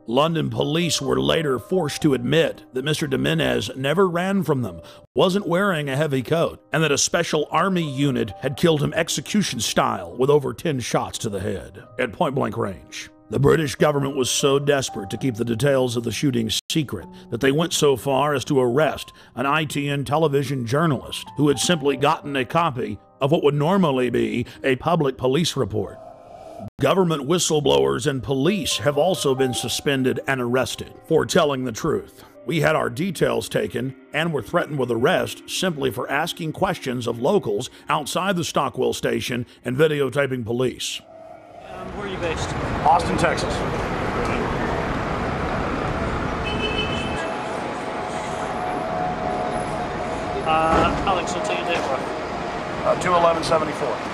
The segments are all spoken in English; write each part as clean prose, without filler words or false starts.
London police were later forced to admit that Mr. Jimenez never ran from them, wasn't wearing a heavy coat, and that a special army unit had killed him execution style with over 10 shots to the head at point-blank range. The British government was so desperate to keep the details of the shooting secret that they went so far as to arrest an ITN television journalist who had simply gotten a copy of what would normally be a public police report. Government whistleblowers and police have also been suspended and arrested for telling the truth. We had our details taken and were threatened with arrest simply for asking questions of locals outside the Stockwell station and videotaping police. Where are you based? Austin, Texas. Alex, I'll take your date of birth. 2/11/74.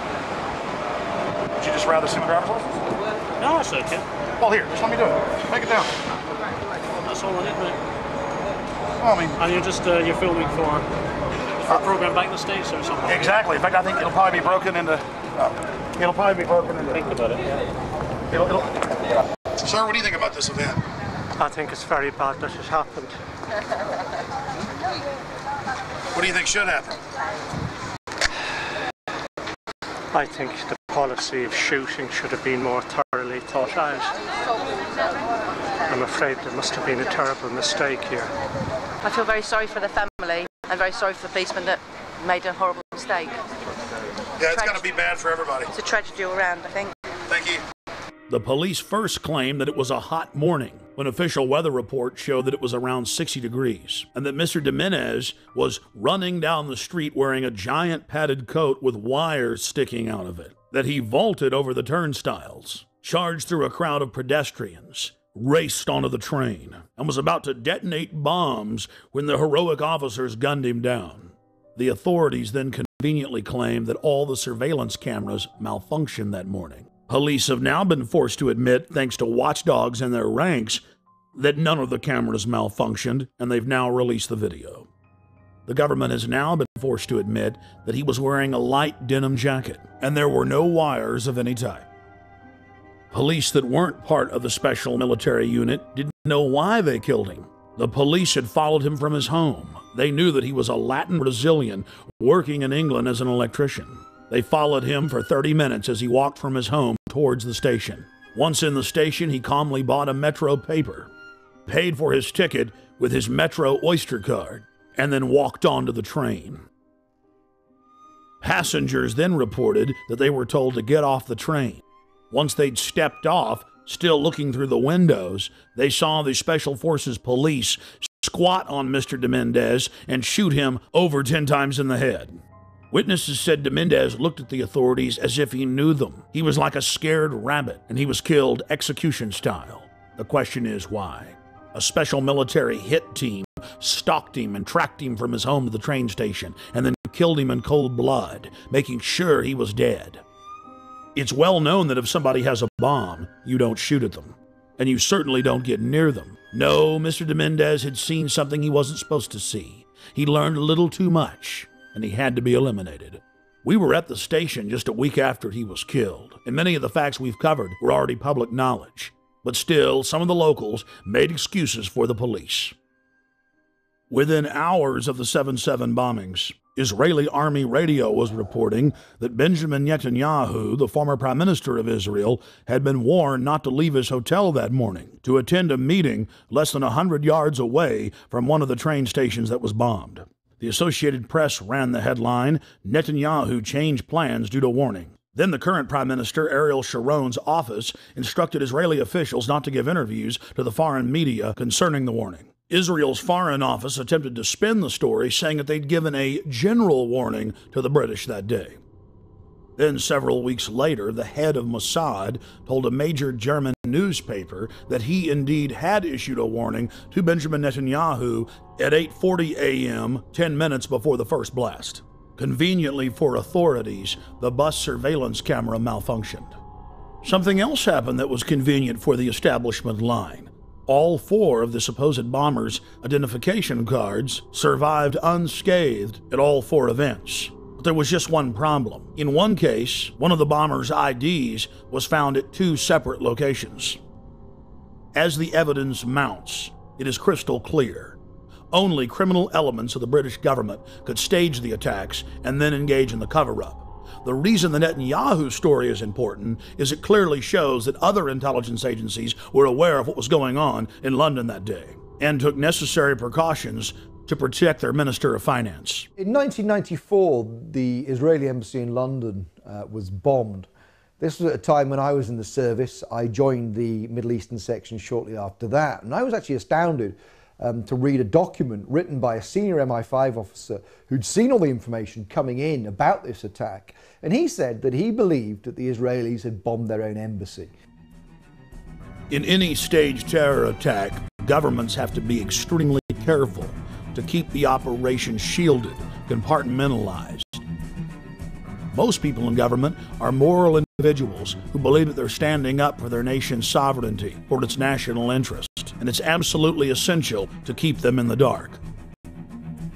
Would you just rather see my driver's license? No, that's okay. Well, here, just let me do it. Make it down. That's all I need, mate. Well, I mean... And you're just, you're filming for a program back in the States or something? Exactly. In fact, I think it'll probably be broken into... Think about it, yeah. Sir, what do you think about this event? I think it's very bad that it happened. What do you think should happen? I think the policy of shooting should have been more thoroughly thought out. I'm afraid there must have been a terrible mistake here. I feel very sorry for the family and very sorry for the policeman that made a horrible mistake. Yeah, it's got to be bad for everybody. It's a tragedy all around, I think. Thank you. The police first claimed that it was a hot morning when official weather reports showed that it was around 60 degrees and that Mr. Jimenez was running down the street wearing a giant padded coat with wires sticking out of it, that he vaulted over the turnstiles, charged through a crowd of pedestrians, raced onto the train, and was about to detonate bombs when the heroic officers gunned him down. The authorities then conveniently claimed that all the surveillance cameras malfunctioned that morning. Police have now been forced to admit, thanks to watchdogs in their ranks, that none of the cameras malfunctioned, and they've now released the video. The government has now been forced to admit that he was wearing a light denim jacket, and there were no wires of any type. Police that weren't part of the special military unit didn't know why they killed him. The police had followed him from his home. They knew that he was a Latin Brazilian working in England as an electrician. They followed him for 30 minutes as he walked from his home towards the station. Once in the station, he calmly bought a Metro paper, paid for his ticket with his Metro Oyster card, and then walked onto the train. Passengers then reported that they were told to get off the train. Once they'd stepped off, still looking through the windows, they saw the Special Forces police squat on Mr. Jimenez and shoot him over 10 times in the head. Witnesses said Jimenez looked at the authorities as if he knew them. He was like a scared rabbit, and he was killed execution style. The question is why? A special military hit team stalked him and tracked him from his home to the train station, and then killed him in cold blood, making sure he was dead. It's well known that if somebody has a bomb, you don't shoot at them, and you certainly don't get near them. No, Mr. Jimenez had seen something he wasn't supposed to see. He learned a little too much, and he had to be eliminated. We were at the station just a week after he was killed, and many of the facts we've covered were already public knowledge. But still, some of the locals made excuses for the police. Within hours of the 7/7 bombings, Israeli army radio was reporting that Benjamin Netanyahu, the former prime minister of Israel, had been warned not to leave his hotel that morning to attend a meeting less than 100 yards away from one of the train stations that was bombed. The Associated Press ran the headline, "Netanyahu changed plans due to warning." Then the current Prime Minister, Ariel Sharon's office, instructed Israeli officials not to give interviews to the foreign media concerning the warning. Israel's Foreign Office attempted to spin the story, saying that they'd given a general warning to the British that day. Then, several weeks later, the head of Mossad told a major German newspaper that he indeed had issued a warning to Benjamin Netanyahu at 8:40 a.m., 10 minutes before the first blast. Conveniently for authorities, the bus surveillance camera malfunctioned. Something else happened that was convenient for the establishment line. All 4 of the supposed bombers' identification cards survived unscathed at all 4 events. But there was just one problem. In one case, one of the bombers' IDs was found at 2 separate locations. As the evidence mounts, it is crystal clear. Only criminal elements of the British government could stage the attacks and then engage in the cover-up. The reason the Netanyahu story is important is it clearly shows that other intelligence agencies were aware of what was going on in London that day and took necessary precautions to protect their Minister of Finance. In 1994, the Israeli embassy in London was bombed. This was at a time when I was in the service. I joined the Middle Eastern section shortly after that, and I was actually astounded to read a document written by a senior MI5 officer who'd seen all the information coming in about this attack, and he said that he believed that the Israelis had bombed their own embassy. In any staged terror attack, governments have to be extremely careful to keep the operation shielded, compartmentalized. Most people in government are moral individuals who believe that they're standing up for their nation's sovereignty or its national interest, and it's absolutely essential to keep them in the dark.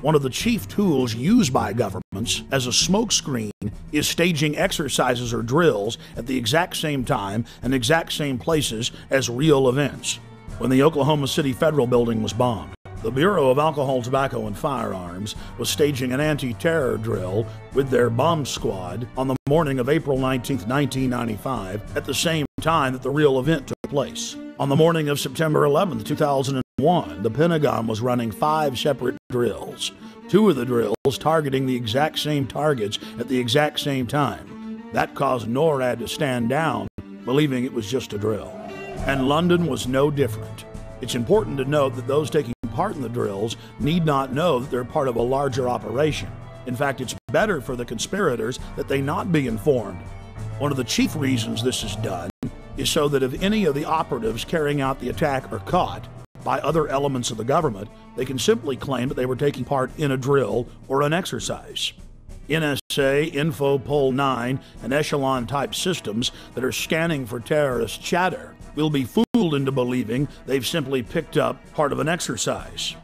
One of the chief tools used by governments as a smokescreen is staging exercises or drills at the exact same time and exact same places as real events. When the Oklahoma City Federal Building was bombed, the Bureau of Alcohol, Tobacco, and Firearms was staging an anti-terror drill with their bomb squad on the morning of April 19, 1995, at the same time that the real event took place. On the morning of September 11, 2001, the Pentagon was running 5 separate drills, 2 of the drills targeting the exact same targets at the exact same time. That caused NORAD to stand down, believing it was just a drill. And London was no different. It's important to note that those taking part in the drills need not know that they're part of a larger operation. In fact, it's better for the conspirators that they not be informed. One of the chief reasons this is done is so that if any of the operatives carrying out the attack are caught by other elements of the government, they can simply claim that they were taking part in a drill or an exercise. NSA, Infopol 9, and Echelon-type systems that are scanning for terrorist chatter will be fooled into believing they've simply picked up part of an exercise.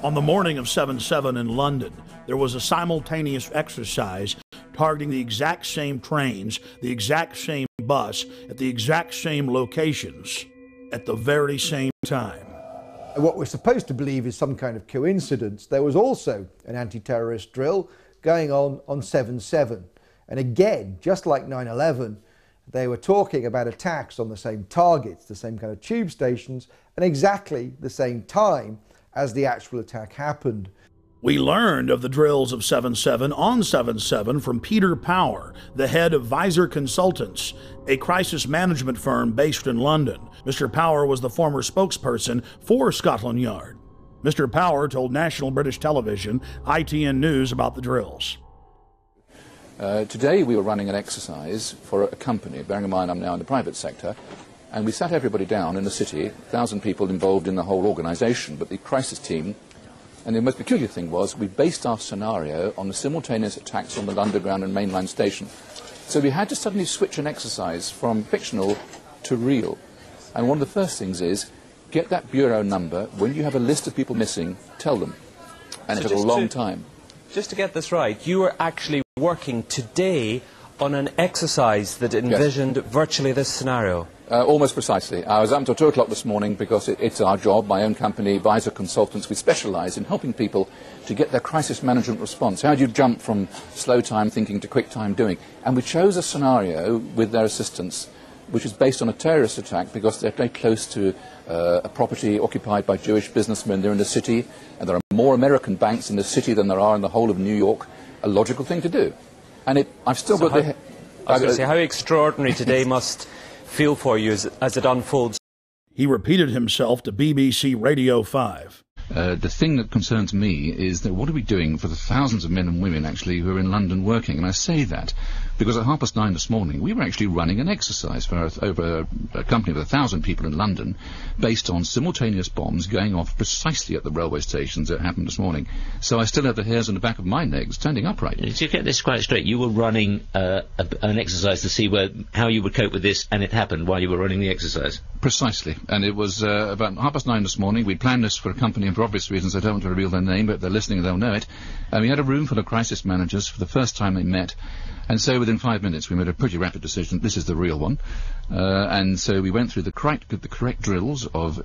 On the morning of 7/7 in London, there was a simultaneous exercise targeting the exact same trains, the exact same bus, at the exact same locations, at the very same time. What we're supposed to believe is some kind of coincidence. There was also an anti-terrorist drill going on 7/7. And again, just like 9/11, they were talking about attacks on the same targets, the same kind of tube stations, and exactly the same time as the actual attack happened. We learned of the drills of 7/7 on 7/7 from Peter Power, the head of Visor Consultants, a crisis management firm based in London. Mr. Power was the former spokesperson for Scotland Yard. Mr. Power told National British Television, ITN News, about the drills. Today we were running an exercise for a company, bearing in mind I'm now in the private sector, and we sat everybody down in the city, 1,000 people involved in the whole organisation, but the crisis team, and the most peculiar thing was we based our scenario on the simultaneous attacks on the Underground and mainline station. So we had to suddenly switch an exercise from fictional to real. And one of the first things is, get that bureau number. When you have a list of people missing, tell them. And so it took a long time. Just to get this right, you were actually working today on an exercise that envisioned virtually this scenario. Almost precisely. I was up until 2 o'clock this morning because it's our job, my own company, Visor Consultants. We specialise in helping people to get their crisis management response. How do you jump from slow time thinking to quick time doing? And we chose a scenario with their assistance which is based on a terrorist attack because they're very close to a property occupied by Jewish businessmen. They're in the city, and there are more American banks in the city than there are in the whole of New York. A logical thing to do. And I've still got the... I was going to say, how extraordinary today must feel for you as it unfolds. He repeated himself to BBC Radio 5. The thing that concerns me is that what are we doing for the thousands of men and women actually who are in London working? And I say that because at 9:30 this morning we were actually running an exercise for over a company of 1,000 people in London based on simultaneous bombs going off precisely at the railway stations that happened this morning. So I still have the hairs on the back of my neck standing upright. To get this quite straight, you were running an exercise to see how you would cope with this, and it happened while you were running the exercise? Precisely. And it was about 9:30 this morning. We planned this for a company, and for obvious reasons I don't want to reveal their name, but if they're listening they'll know it. We had a room full of crisis managers for the first time they met. And so within 5 minutes we made a pretty rapid decision, this is the real one. And so we went through the correct drills of